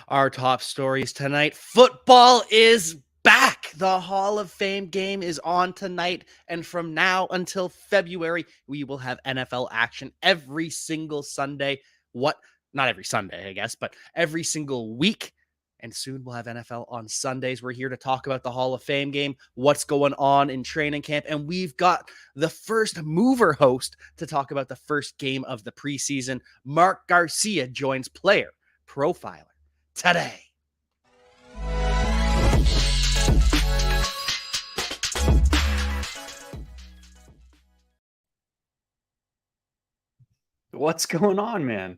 Our top stories tonight. Football is back. The Hall of Fame game is on tonight. And from now until February, we will have NFL action every single Sunday. Not every Sunday, I guess, but every single week. And soon we'll have NFL on Sundays. We're here to talk about the Hall of Fame game, what's going on in training camp. And we've got the first mover host to talk about the first game of the preseason. Mark Garcia joins Player Profiler today. What's going on, man?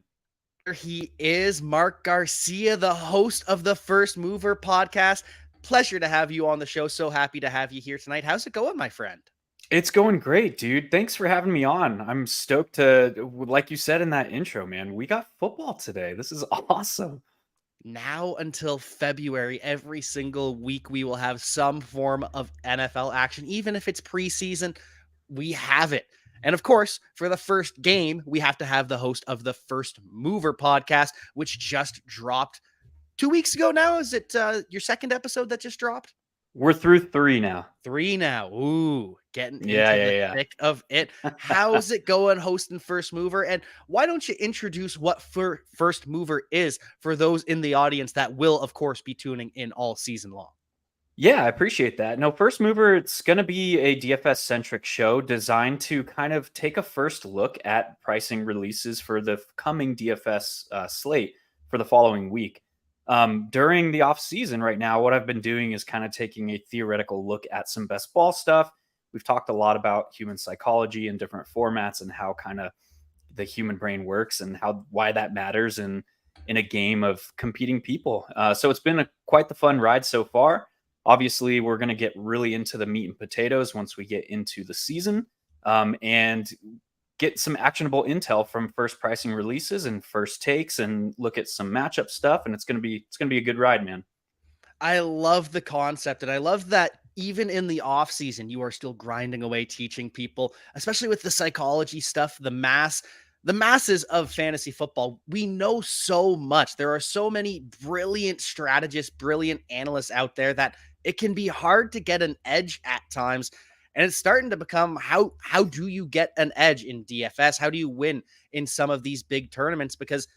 Here he is, Mark Garcia, the host of the First Mover podcast. Pleasure to have you on the show. So happy to have you here tonight. How's it going, my friend? It's going great, dude. Thanks for having me on. I'm stoked to, like you said in that intro, man, we got football today. This is awesome. Now until February, every single week, we will have some form of NFL action. Even if it's preseason, we have it. And of course, for the first game, we have to have the host of the First Mover podcast, which just dropped 2 weeks ago now. Is it your second episode that just dropped? We're through 3 now. 3 now. Ooh, getting into Yeah. thick of it. How's it going hosting First Mover? And why don't you introduce what First Mover is for those in the audience that will, of course, be tuning in all season long? Yeah, I appreciate that. No, First Mover, it's going to be a DFS-centric show designed to kind of take a first look at pricing releases for the coming DFS slate for the following week. During the off season right now, what I've been doing is kind of taking a theoretical look at some best ball stuff. We've talked a lot about human psychology in different formats and how kind of the human brain works and why that matters in a game of competing people. So it's been quite the fun ride so far. Obviously, we're going to get really into the meat and potatoes once we get into the season and get some actionable intel from first pricing releases and first takes and look at some matchup stuff. And it's going to be a good ride, man. I love the concept, and I love that even in the off season, you are still grinding away teaching people, especially with the psychology stuff, the masses of fantasy football. We know so much. There are so many brilliant strategists, brilliant analysts out there that it can be hard to get an edge at times. And it's starting to become how do you get an edge in DFS? How do you win in some of these big tournaments? Because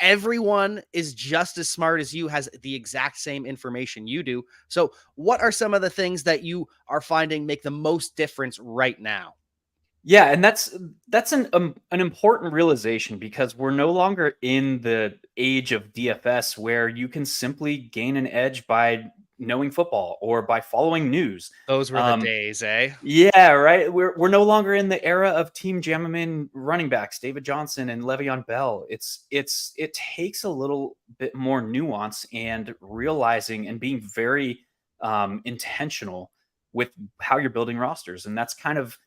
everyone is just as smart as you, has the exact same information you do. So what are some of the things that you are finding make the most difference right now? Yeah, and that's an important realization because we're no longer in the age of DFS where you can simply gain an edge by knowing football or by following news. Those were the days, eh? Yeah, right. We're no longer in the era of Team Jammerman running backs, David Johnson and Le'Veon Bell. It takes a little bit more nuance and realizing and being very intentional with how you're building rosters, and that's kind of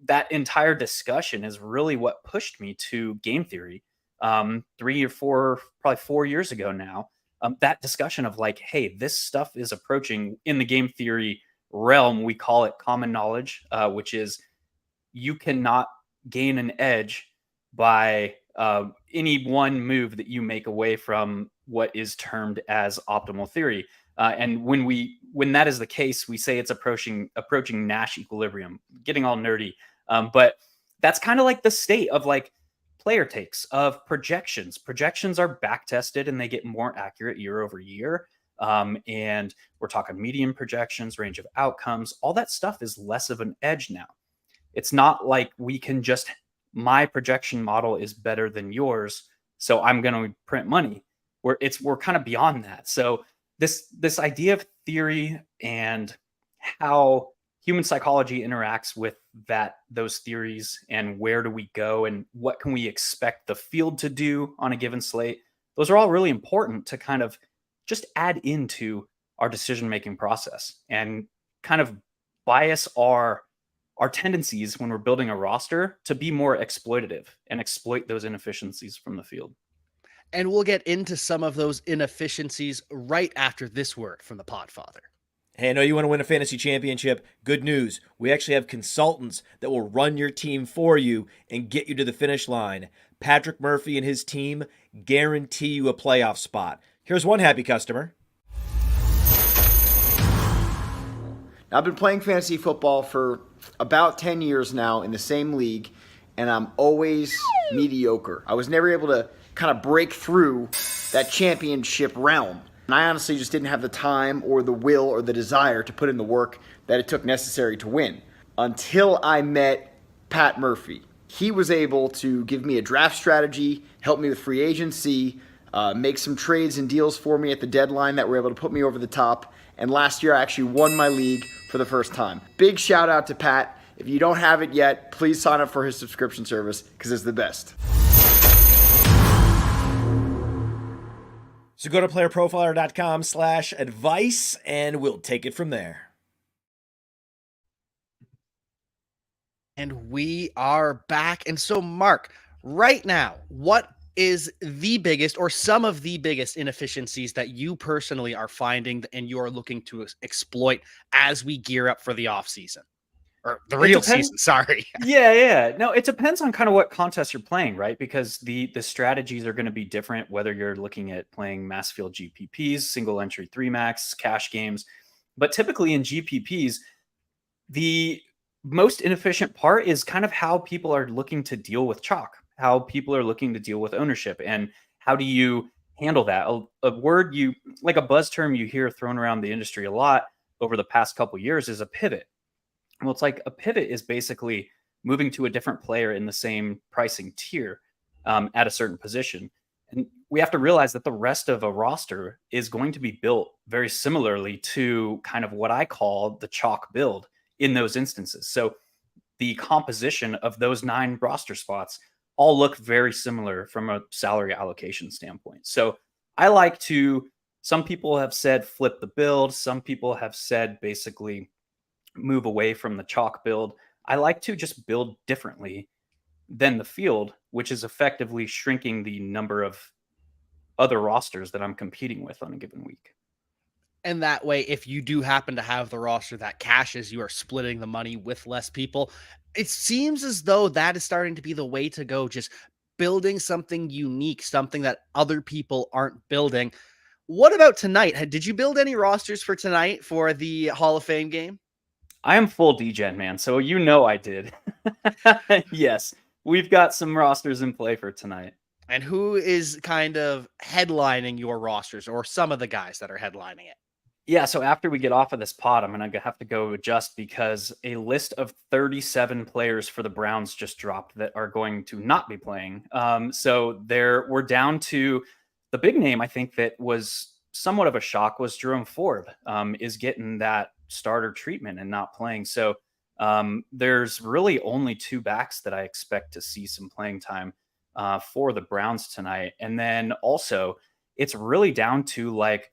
that entire discussion is really what pushed me to game theory 3 or 4, probably 4 years ago now. That discussion of like, hey, this stuff is approaching in the game theory realm. We call it common knowledge, which is you cannot gain an edge by any one move that you make away from what is termed as optimal theory. And when that is the case, we say it's approaching Nash equilibrium, getting all nerdy. But that's kind of like the state of like player takes of projections. Projections are back tested and they get more accurate year over year. And we're talking median projections, range of outcomes, all that stuff is less of an edge now. It's not like we can just, my projection model is better than yours, so I'm going to print money. We're kind of beyond that. So this idea of theory and how human psychology interacts with those theories and where do we go and what can we expect the field to do on a given slate, those are all really important to kind of just add into our decision-making process and kind of bias our tendencies when we're building a roster to be more exploitative and exploit those inefficiencies from the field. And we'll get into some of those inefficiencies right after this word from the Podfather. Hey, I know you want to win a fantasy championship. Good news. We actually have consultants that will run your team for you and get you to the finish line. Patrick Murphy and his team guarantee you a playoff spot. Here's one happy customer. I've been playing fantasy football for about 10 years now in the same league, and I'm always mediocre. I was never able to kind of break through that championship realm. And I honestly just didn't have the time or the will or the desire to put in the work that it took necessary to win. Until I met Pat Murphy. He was able to give me a draft strategy, help me with free agency, make some trades and deals for me at the deadline that were able to put me over the top. And last year I actually won my league for the first time. Big shout out to Pat. If you don't have it yet, please sign up for his subscription service because it's the best. So go to playerprofiler.com/advice and we'll take it from there. And we are back. And so, Mark, right now, what is the biggest or some of the biggest inefficiencies that you personally are finding and you are looking to exploit as we gear up for the offseason? Or the real season, sorry. Yeah. No, it depends on kind of what contest you're playing, right? Because the strategies are going to be different, whether you're looking at playing mass field GPPs, single entry 3-max, cash games. But typically in GPPs, the most inefficient part is kind of how people are looking to deal with chalk, how people are looking to deal with ownership, and how do you handle that? A word like a buzz term you hear thrown around the industry a lot over the past couple years is a pivot. Well, it's like a pivot is basically moving to a different player in the same pricing tier at a certain position. And we have to realize that the rest of a roster is going to be built very similarly to kind of what I call the chalk build in those instances. So the composition of those 9 roster spots all look very similar from a salary allocation standpoint. So I like to, some people have said flip the build. Some people have said basically move away from the chalk build. I like to just build differently than the field, which is effectively shrinking the number of other rosters that I'm competing with on a given week. And that way, if you do happen to have the roster that cashes, you are splitting the money with less people. It seems as though that is starting to be the way to go, just building something unique, something that other people aren't building. What about tonight? Did you build any rosters for tonight for the Hall of Fame game? I am full degen, man. So I did. Yes, we've got some rosters in play for tonight. And who is kind of headlining your rosters, or some of the guys that are headlining it? Yeah, so after we get off of this pod, I'm going to have to go adjust because a list of 37 players for the Browns just dropped that are going to not be playing. So we're down to the big name, I think, that was somewhat of a shock was Jerome Ford is getting that starter treatment and not playing. So there's really only 2 backs that I expect to see some playing time for the Browns tonight. And then also it's really down to like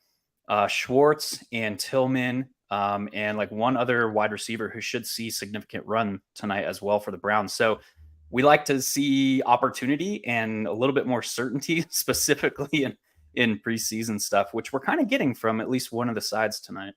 Schwartz and Tillman and like one other wide receiver who should see significant run tonight as well for the Browns. So we like to see opportunity and a little bit more certainty specifically in preseason stuff, which we're kind of getting from at least one of the sides tonight.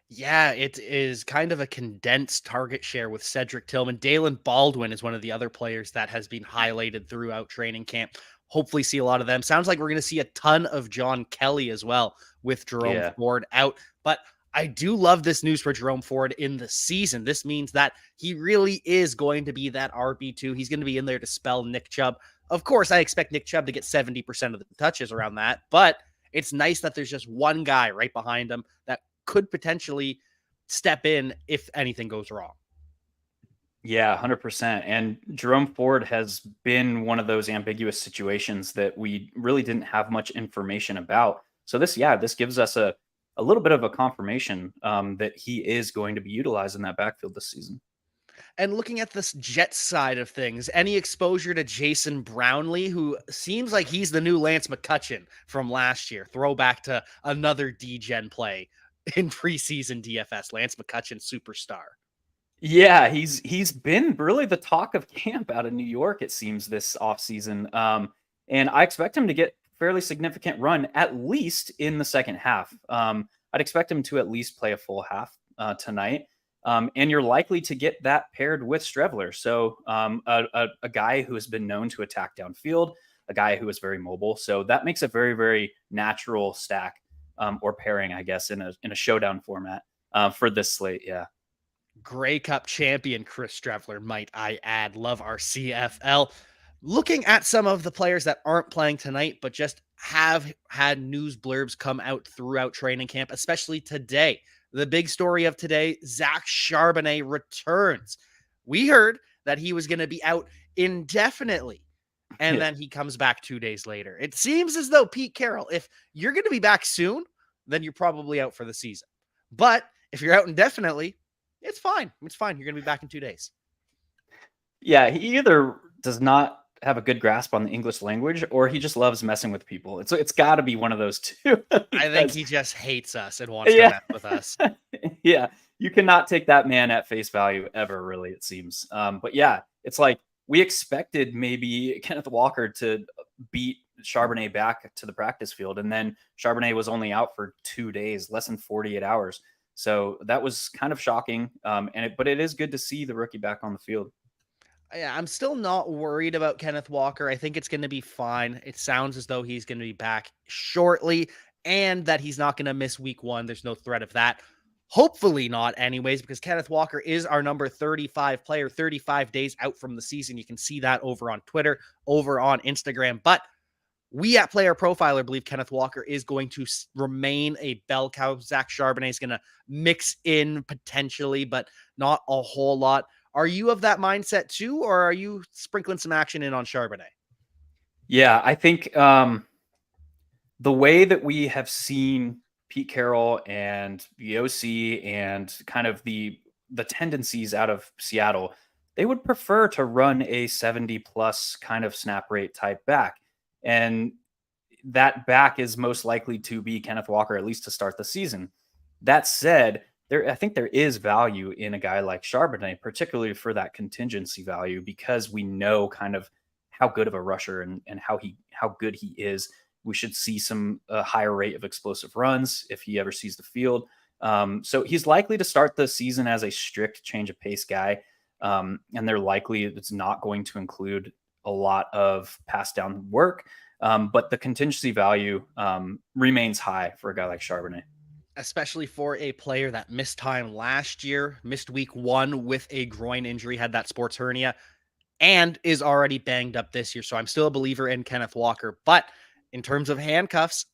Yeah, it is kind of a condensed target share with Cedric Tillman. Dalen Baldwin is one of the other players that has been highlighted throughout training camp. Hopefully see a lot of them. Sounds like we're going to see a ton of John Kelly as well with Jerome Ford out. But I do love this news for Jerome Ford in the season. This means that he really is going to be that RB2. He's going to be in there to spell Nick Chubb. Of course, I expect Nick Chubb to get 70% of the touches around that, but it's nice that there's just one guy right behind him that could potentially step in if anything goes wrong. Yeah, 100%. And Jerome Ford has been one of those ambiguous situations that we really didn't have much information about. So this gives us a little bit of a confirmation that he is going to be utilized in that backfield this season. And looking at this Jets side of things, any exposure to Jason Brownlee, who seems like he's the new Lance McCutcheon from last year, throwback to another D-Gen play in preseason DFS, Lance McCutcheon superstar. Yeah, he's been really the talk of camp out of New York, it seems, this offseason. And I expect him to get fairly significant run, at least in the second half. I I'd expect him to at least play a full half tonight. And you're likely to get that paired with Strevler. So a guy who has been known to attack downfield, a guy who is very mobile. So that makes a very, very natural stack or pairing, I guess, in a showdown format for this slate. Yeah. Grey Cup champion Chris Strevler, might I add. Love our CFL. Looking at some of the players that aren't playing tonight, but just have had news blurbs come out throughout training camp, especially today. The big story of today, Zach Charbonnet returns. We heard that he was going to be out indefinitely, and then he comes back 2 days later. It seems as though, Pete Carroll, if you're going to be back soon, then you're probably out for the season. But if you're out indefinitely, it's fine. It's fine. You're going to be back in 2 days. Yeah, he either does not have a good grasp on the English language, or he just loves messing with people. It's got to be one of those two. I think he just hates us and wants to mess with us. Yeah, you cannot take that man at face value ever, really, it seems. But yeah, it's like we expected maybe Kenneth Walker to beat Charbonnet back to the practice field, and then Charbonnet was only out for 2 days, less than 48 hours. So that was kind of shocking. But it is good to see the rookie back on the field. Yeah, I'm still not worried about Kenneth Walker. I think it's going to be fine. It sounds as though he's going to be back shortly and that he's not going to miss week 1. There's no threat of that. Hopefully not anyways, because Kenneth Walker is our number 35 player, 35 days out from the season. You can see that over on Twitter, over on Instagram. But we at Player Profiler believe Kenneth Walker is going to remain a bell cow. Zach Charbonnet is going to mix in potentially, but not a whole lot. Are you of that mindset too, or are you sprinkling some action in on Charbonnet? Yeah, I think the way that we have seen Pete Carroll and the OC and kind of the tendencies out of Seattle, they would prefer to run a 70+ kind of snap rate type back. And that back is most likely to be Kenneth Walker, at least to start the season. That said, I think there is value in a guy like Charbonnet, particularly for that contingency value, because we know kind of how good of a rusher and how good he is. We should see some higher rate of explosive runs if he ever sees the field. So he's likely to start the season as a strict change of pace guy. And they're likely it's not going to include a lot of pass down work. But the contingency value remains high for a guy like Charbonnet. Especially for a player that missed time last year, missed week 1 with a groin injury, had that sports hernia, and is already banged up this year. So I'm still a believer in Kenneth Walker. But in terms of handcuffs,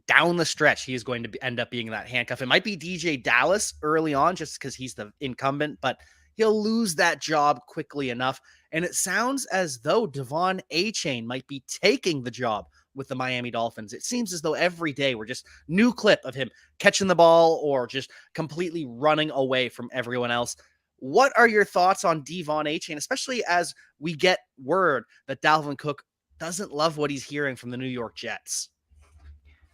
down the stretch, he is going to end up being that handcuff. It might be DJ Dallas early on just because he's the incumbent, but he'll lose that job quickly enough. And it sounds as though Devon Achane might be taking the job with the Miami Dolphins. It seems as though every day we're just new clip of him catching the ball or just completely running away from everyone else. What are your thoughts on Devon Achane, especially as we get word that Dalvin Cook doesn't love what he's hearing from the New York Jets?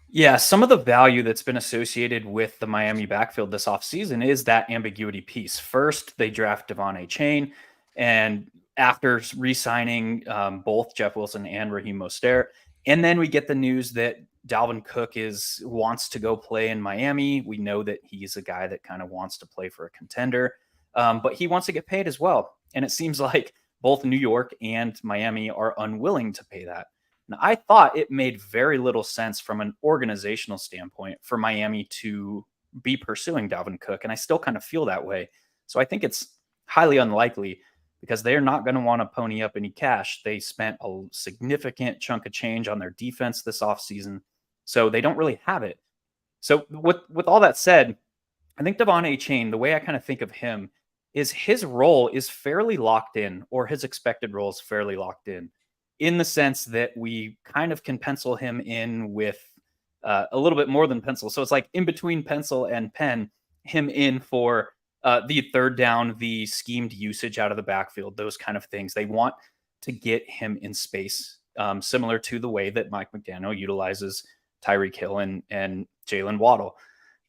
Yeah, some of the value that's been associated with the Miami backfield this offseason is that ambiguity piece. First, they draft Devon Achane, and after re-signing both Jeff Wilson and Raheem Mostert, and then we get the news that Dalvin Cook wants to go play in Miami. We know that he's a guy that kind of wants to play for a contender, but he wants to get paid as well. And it seems like both New York and Miami are unwilling to pay that. Now, I thought it made very little sense from an organizational standpoint for Miami to be pursuing Dalvin Cook, and I still kind of feel that way. So I think it's highly unlikely because they're not going to want to pony up any cash. They spent a significant chunk of change on their defense this offseason, so they don't really have it. So with all that said, I think Devon Achane, the way I kind of think of him is his role is fairly locked in, or his expected role is fairly locked in the sense that we kind of can pencil him in with a little bit more than pencil. So it's like in between pencil and pen, him in for the third down, the schemed usage out of the backfield, those kind of things. They want to get him in space, similar to the way that Mike McDaniel utilizes Tyreek Hill and Jalen Waddle.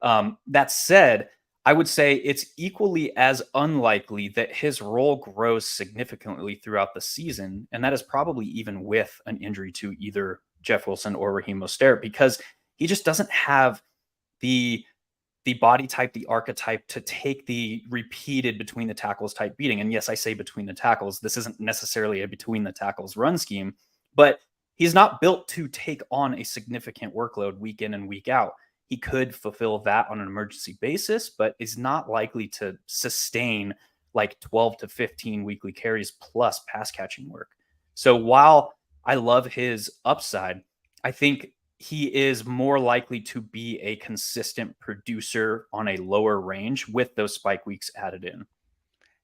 That said, I would say it's equally as unlikely that his role grows significantly throughout the season. And that is probably even with an injury to either Jeff Wilson or Raheem Mostert, because he just doesn't have the the body type, the archetype to take the repeated between the tackles type beating. And yes, I say between the tackles. This isn't necessarily a between the tackles run scheme, but he's not built to take on a significant workload week in and week out. He could fulfill that on an emergency basis, but is not likely to sustain like 12 to 15 weekly carries plus pass catching work. So while I love his upside, I think he is more likely to be a consistent producer on a lower range with those spike weeks added in.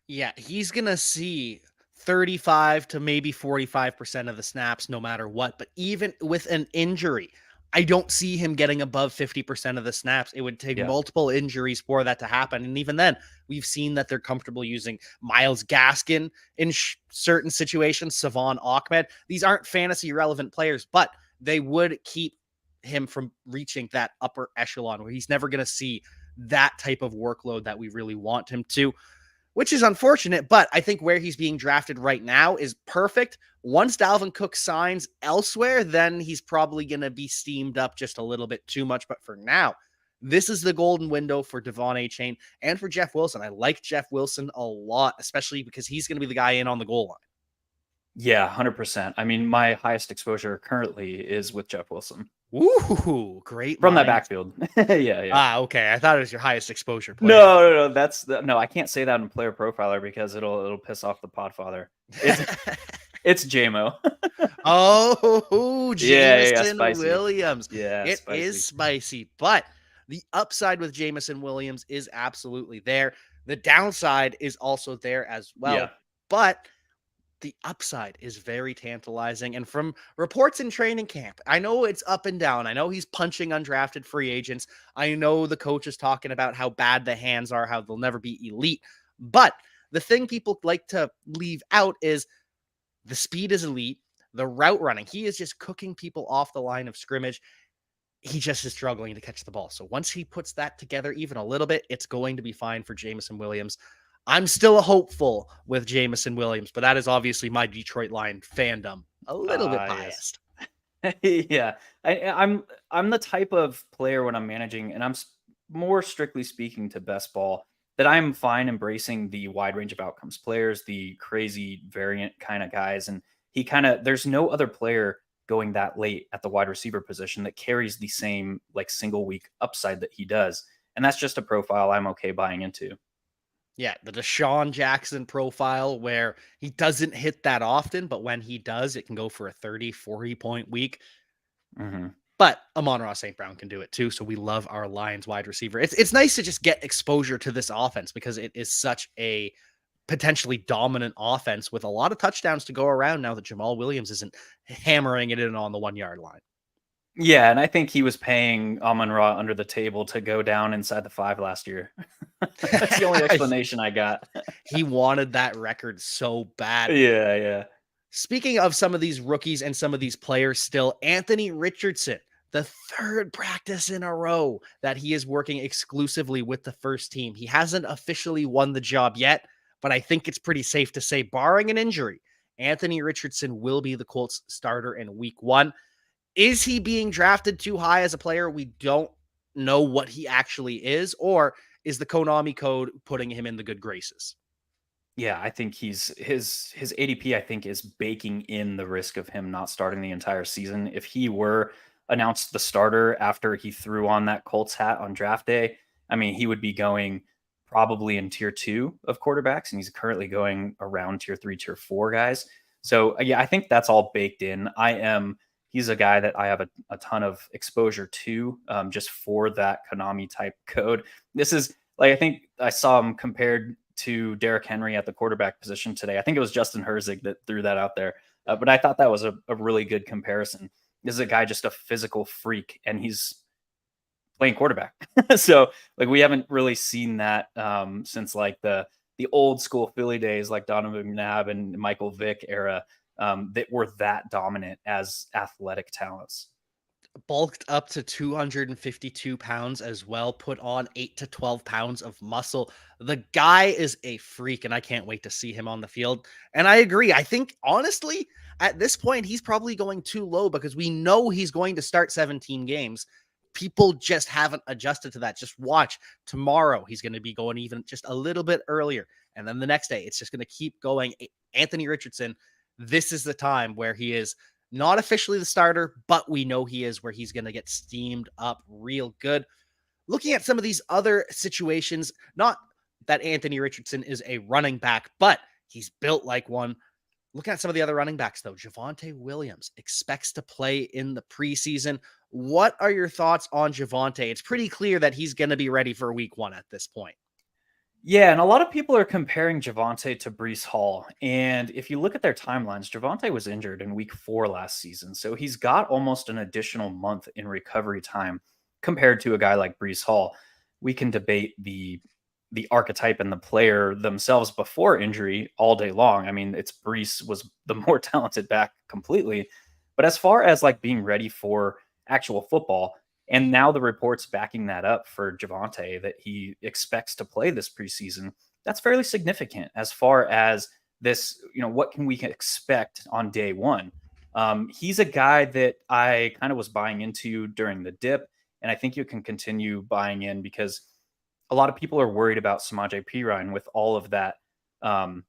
Yeah, he's going to see 35 to maybe 45% of the snaps no matter what. But even with an injury, I don't see him getting above 50% of the snaps. It would take multiple injuries for that to happen. And even then, we've seen that they're comfortable using Myles Gaskin in certain situations, Savon Ahmed. These aren't fantasy relevant players, but they would keep him from reaching that upper echelon where he's never going to see that type of workload that we really want him to, which is unfortunate. But I think where he's being drafted right now is perfect. Once Dalvin Cook signs elsewhere, then he's probably going to be steamed up just a little bit too much. But for now, this is the golden window for Devon Achane and for Jeff Wilson. I like Jeff Wilson a lot, especially because he's going to be the guy in on the goal line. Yeah, 100%. I mean, my highest exposure currently is with Jeff Wilson. Ooh, great. From that backfield. Yeah. Okay. I thought it was your highest exposure player. No. No, I can't say that in Player Profiler because it'll piss off the Podfather. It's JMO. Oh, Jameson spicy. Williams. Yeah, it is spicy, but the upside with Jameson Williams is absolutely there. The downside is also there as well, but the upside is very tantalizing. And from reports in training camp, I know it's up and down. I know he's punching undrafted free agents. I know the coach is talking about how bad the hands are, how they'll never be elite. But the thing people like to leave out is the speed is elite. The route running, he is just cooking people off the line of scrimmage. He just is struggling to catch the ball. So once he puts that together even a little bit, it's going to be fine for Jameson Williams. I'm still a hopeful with Jameson Williams, but that is obviously my Detroit Lion fandom. A little bit biased. Yes. Yeah. I'm the type of player when I'm managing, and I'm more strictly speaking to best ball, that I'm fine embracing the wide range of outcomes players, the crazy variant kind of guys. And there's no other player going that late at the wide receiver position that carries the same like single week upside that he does. And that's just a profile I'm okay buying into. Yeah, the Deshaun Jackson profile where he doesn't hit that often, but when he does, it can go for a 30, 40-point week. Mm-hmm. But Amon-Ra St. Brown can do it too, so we love our Lions wide receiver. It's nice to just get exposure to this offense because it is such a potentially dominant offense with a lot of touchdowns to go around now that Jamal Williams isn't hammering it in on the 1-yard line. Yeah, and I think he was paying Amon-Ra under the table to go down inside the 5 last year. That's the only explanation I got. He wanted that record so bad. Yeah. Speaking of some of these rookies and some of these players still, Anthony Richardson, the third practice in a row that he is working exclusively with the first team. He hasn't officially won the job yet, but I think it's pretty safe to say, barring an injury, Anthony Richardson will be the Colts starter in week 1. Is he being drafted too high as a player? We don't know what he actually is, or is the Konami code putting him in the good graces? Yeah, I think his ADP, I think, is baking in the risk of him not starting the entire season. If he were announced the starter after he threw on that Colts hat on draft day, I mean, he would be going probably in tier 2 of quarterbacks, and he's currently going around tier 3, tier 4 guys. So yeah, I think that's all baked in. He's a guy that I have a ton of exposure to, just for that Konami type code. This is like, I think I saw him compared to Derrick Henry at the quarterback position today. I think it was Justin Herzig that threw that out there. But I thought that was a really good comparison. This is a guy just a physical freak, and he's playing quarterback. So like, we haven't really seen that since like the old school Philly days, like Donovan McNabb and Michael Vick era. That were that dominant as athletic talents. Bulked up to 252 pounds as well, put on 8 to 12 pounds of muscle. The guy is a freak, and I can't wait to see him on the field. And I agree. I think, honestly, at this point, he's probably going too low because we know he's going to start 17 games. people just haven't adjusted to that. Just watch tomorrow. He's going to be going even just a little bit earlier. And then the next day, it's just going to keep going. Anthony Richardson, this is the time where he is not officially the starter, but we know he is, where he's going to get steamed up real good. Looking at some of these other situations, not that Anthony Richardson is a running back, but he's built like one. Looking at some of the other running backs, though, Javonte Williams expects to play in the preseason. What are your thoughts on Javonte? It's pretty clear that he's going to be ready for week 1 at this point. Yeah, and a lot of people are comparing Javonte to Breece Hall. And if you look at their timelines, Javonte was injured in week 4 last season. So he's got almost an additional month in recovery time compared to a guy like Breece Hall. We can debate the archetype and the player themselves before injury all day long. I mean, it's Breece was the more talented back completely. But as far as like being ready for actual football, and now the reports backing that up for Javonte that he expects to play this preseason, that's fairly significant as far as this, what can we expect on day 1? He's a guy that I kind of was buying into during the dip, and I think you can continue buying in because a lot of people are worried about Samaje Perine with all of that, all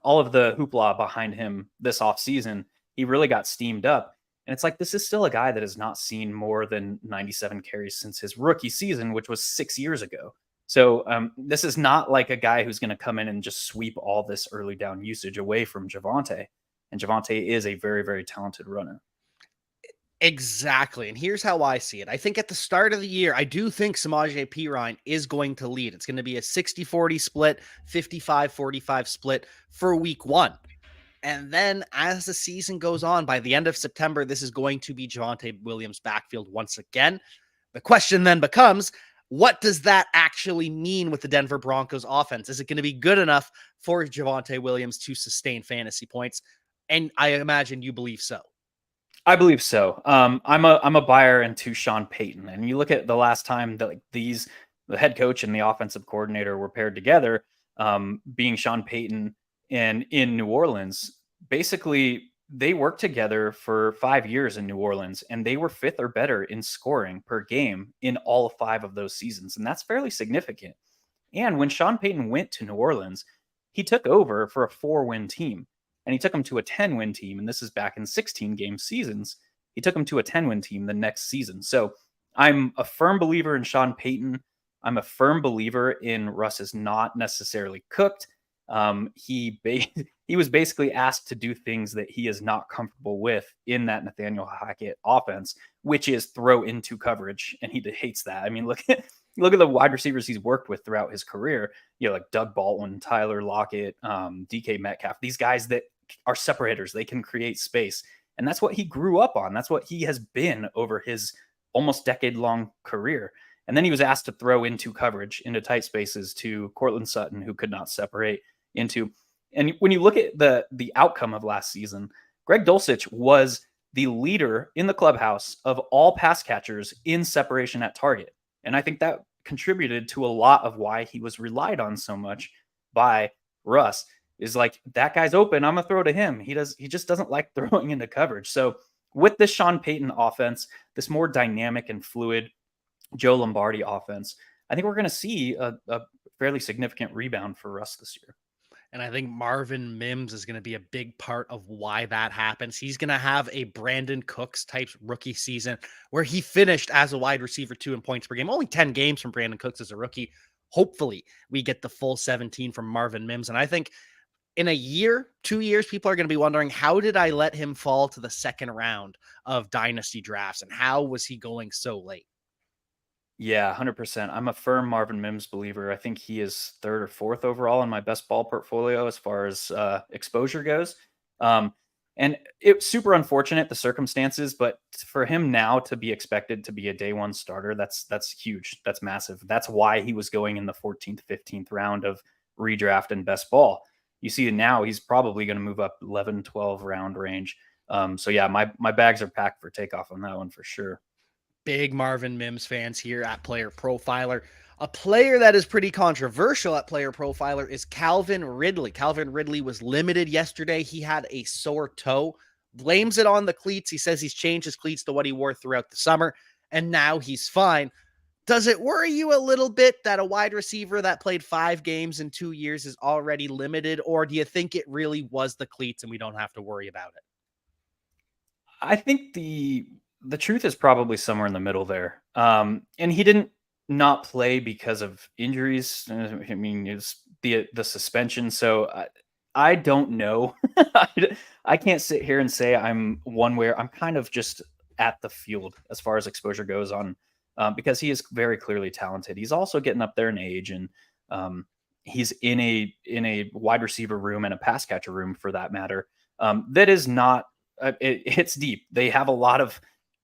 of the hoopla behind him this offseason. He really got steamed up. And it's like, this is still a guy that has not seen more than 97 carries since his rookie season, which was 6 years ago. So this is not like a guy who's going to come in and just sweep all this early down usage away from Javonte. And Javonte is a very, very talented runner. Exactly. And here's how I see it. I think at the start of the year, I do think Samaje Perine is going to lead. It's going to be a 60-40 split, 55-45 split for week 1. And then as the season goes on, by the end of September, this is going to be Javonte Williams' backfield once again. The question then becomes, what does that actually mean with the Denver Broncos offense? Is it going to be good enough for Javonte Williams to sustain fantasy points? And I imagine you believe so. I believe so. I'm a buyer into Sean Payton. And you look at the last time that the head coach and the offensive coordinator were paired together, being Sean Payton and in New Orleans, basically they worked together for 5 years in New Orleans, and they were 5th or better in scoring per game in all 5 of those seasons. And that's fairly significant. And when Sean Payton went to New Orleans, he took over for a 4-win team, and he took them to a 10-win team. And this is back in 16-game seasons. He took them to a 10-win team the next season. So I'm a firm believer in Sean Payton. I'm a firm believer in Russ is not necessarily cooked. He was basically asked to do things that he is not comfortable with in that Nathaniel Hackett offense, which is throw into coverage, and he hates that. I mean, look at the wide receivers he's worked with throughout his career. Like Doug Baldwin, Tyler Lockett, DK Metcalf. These guys that are separators, they can create space, and that's what he grew up on. That's what he has been over his almost decade-long career. And then he was asked to throw into coverage, into tight spaces to Cortland Sutton, who could not separate into. And when you look at the outcome of last season, Greg Dulcich was the leader in the clubhouse of all pass catchers in separation at target. And I think that contributed to a lot of why he was relied on so much by Russ. Is like, that guy's open, I'm gonna throw to him. He just doesn't like throwing into coverage. So with this Sean Payton offense, this more dynamic and fluid Joe Lombardi offense, I think we're going to see a fairly significant rebound for Russ this year. And I think Marvin Mims is going to be a big part of why that happens. He's going to have a Brandon Cooks type rookie season where he finished as a wide receiver 2 in points per game. Only 10 games from Brandon Cooks as a rookie. Hopefully we get the full 17 from Marvin Mims. And I think in a year, 2 years, people are going to be wondering, how did I let him fall to the second round of dynasty drafts? And how was he going so late? Yeah, 100%. I'm a firm Marvin Mims believer. I think he is 3rd or 4th overall in my best ball portfolio as far as exposure goes. And it's super unfortunate, the circumstances, but for him now to be expected to be a day 1 starter, that's huge. That's massive. That's why he was going in the 14th, 15th round of redraft and best ball. You see now he's probably going to move up 11, 12 round range. So yeah, my bags are packed for takeoff on that one for sure. Big Marvin Mims fans here at Player Profiler. A player that is pretty controversial at Player Profiler is Calvin Ridley. Calvin Ridley was limited yesterday. He had a sore toe, blames it on the cleats. He says he's changed his cleats to what he wore throughout the summer. and now he's fine. Does it worry you a little bit that a wide receiver that played 5 games in 2 years is already limited, or do you think it really was the cleats and we don't have to worry about it? I think the truth is probably somewhere in the middle there. And he didn't not play because of injuries. I mean, it's the suspension. So I don't know. I can't sit here and say I'm one where I'm kind of just at the field as far as exposure goes on, because he is very clearly talented. He's also getting up there in age, and he's in a wide receiver room and a pass catcher room for that matter. That is not. It hits deep. They have a lot of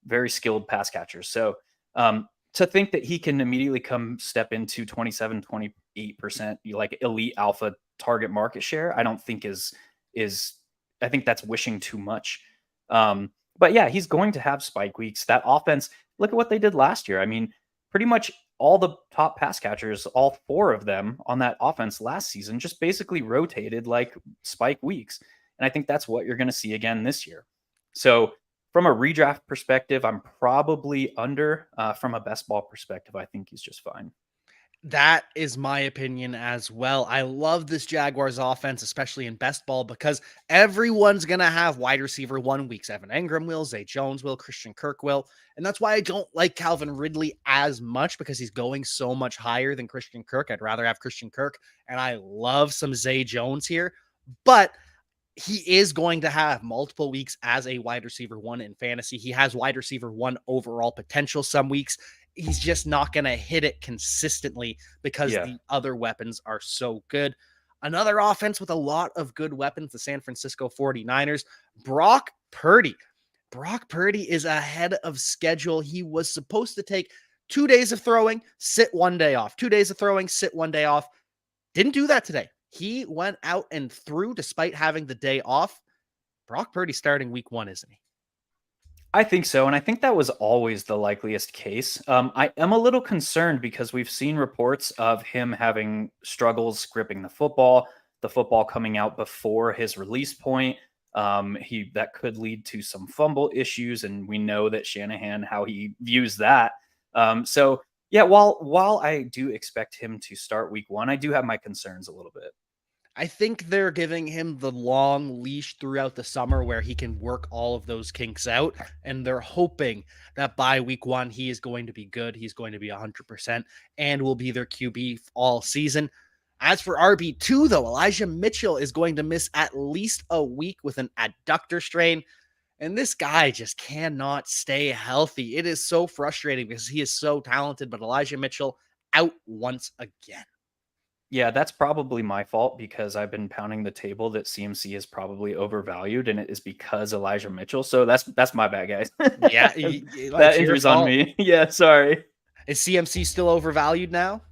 very skilled pass catchers. So to think that he can immediately come step into 27, 28%, like elite alpha target market share, I don't think is I think that's wishing too much. But yeah, he's going to have spike weeks. That offense, look at what they did last year. I mean, pretty much all the top pass catchers, all 4 of them on that offense last season, just basically rotated like spike weeks. And I think that's what you're going to see again this year. So from a redraft perspective, I'm probably under. From a best ball perspective, I think he's just fine. That is my opinion as well. I love this Jaguars offense, especially in best ball, because everyone's going to have wide receiver 1 weeks. Evan Engram will, Zay Jones will, Christian Kirk will. And that's why I don't like Calvin Ridley as much, because he's going so much higher than Christian Kirk. I'd rather have Christian Kirk, and I love some Zay Jones here. But he is going to have multiple weeks as a wide receiver 1 in fantasy. He has wide receiver 1 overall potential some weeks. He's just not going to hit it consistently because the other weapons are so good. Another offense with a lot of good weapons, the San Francisco 49ers, Brock Purdy. Brock Purdy is ahead of schedule. He was supposed to take 2 days of throwing, sit 1 day off. 2 days of throwing, sit 1 day off. Didn't do that today. He went out and threw despite having the day off. Brock Purdy starting week 1, isn't he? I think so. And I think that was always the likeliest case. I am a little concerned because we've seen reports of him having struggles gripping the football coming out before his release point. That could lead to some fumble issues. And we know that Shanahan, how he views that. So yeah, while I do expect him to start week 1, I do have my concerns a little bit. I think they're giving him the long leash throughout the summer where he can work all of those kinks out. And they're hoping that by week 1, he is going to be good. He's going to be 100% and will be their QB all season. As for RB2, though, Elijah Mitchell is going to miss at least a week with an adductor strain. And this guy just cannot stay healthy. It is so frustrating because he is so talented, but Elijah Mitchell out once again. Yeah, that's probably my fault because I've been pounding the table that CMC is probably overvalued, and it is because Elijah Mitchell. So that's my bad, guys. Yeah, that injury's on me. Yeah, sorry. Is CMC still overvalued now?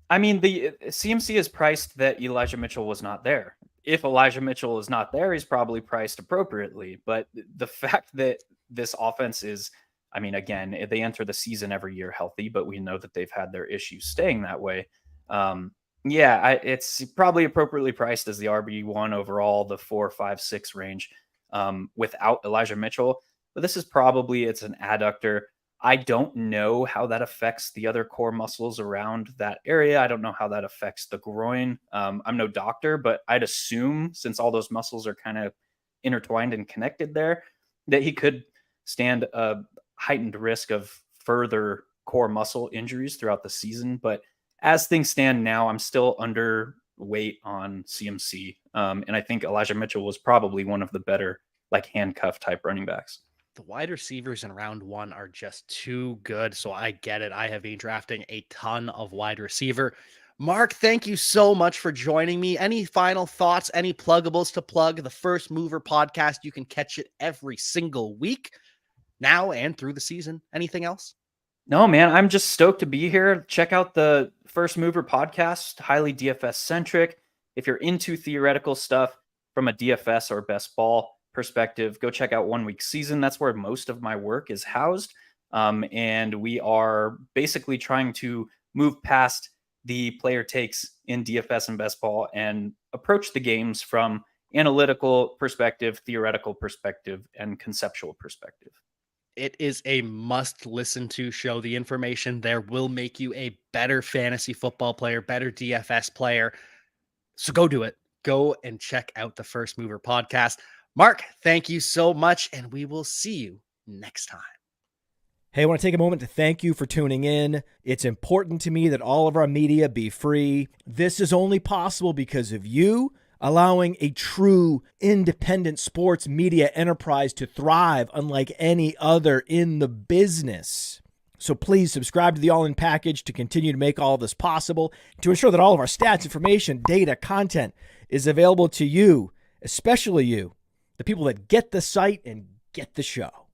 I mean, the CMC is priced that Elijah Mitchell was not there. If Elijah Mitchell is not there, he's probably priced appropriately. But the fact that this offense is, I mean, again, they enter the season every year healthy, but we know that they've had their issues staying that way. Yeah, it's probably appropriately priced as the RB1 overall, the 4, 5, 6 range without Elijah Mitchell. But this is probably, it's an adductor. I don't know how that affects the other core muscles around that area. I don't know how that affects the groin. I'm no doctor, but I'd assume since all those muscles are kind of intertwined and connected there, that he could stand a heightened risk of further core muscle injuries throughout the season. But as things stand now, I'm still underweight on CMC. And I think Elijah Mitchell was probably one of the better like handcuff type running backs. The wide receivers in round 1 are just too good. So I get it. I have been drafting a ton of wide receiver. Mark, thank you so much for joining me. Any final thoughts, any pluggables to plug? The First Mover podcast, you can catch it every single week now and through the season. Anything else? No, man, I'm just stoked to be here. Check out the First Mover podcast, highly DFS centric. If you're into theoretical stuff from a DFS or best ball perspective, go check out 1 Week Season. That's where most of my work is housed. And we are basically trying to move past the player takes in DFS and best ball and approach the games from analytical perspective, theoretical perspective, and conceptual perspective. It is a must listen to show. The information there will make you a better fantasy football player, better DFS player. So go do it. Go and check out the First Mover podcast. Mark, thank you so much, and we will see you next time. Hey, I want to take a moment to thank you for tuning in. It's important to me that all of our media be free. This is only possible because of you allowing a true independent sports media enterprise to thrive unlike any other in the business. So please subscribe to the All In Package to continue to make all of this possible, to ensure that all of our stats, information, data, content is available to you, especially you, the people that get the site and get the show.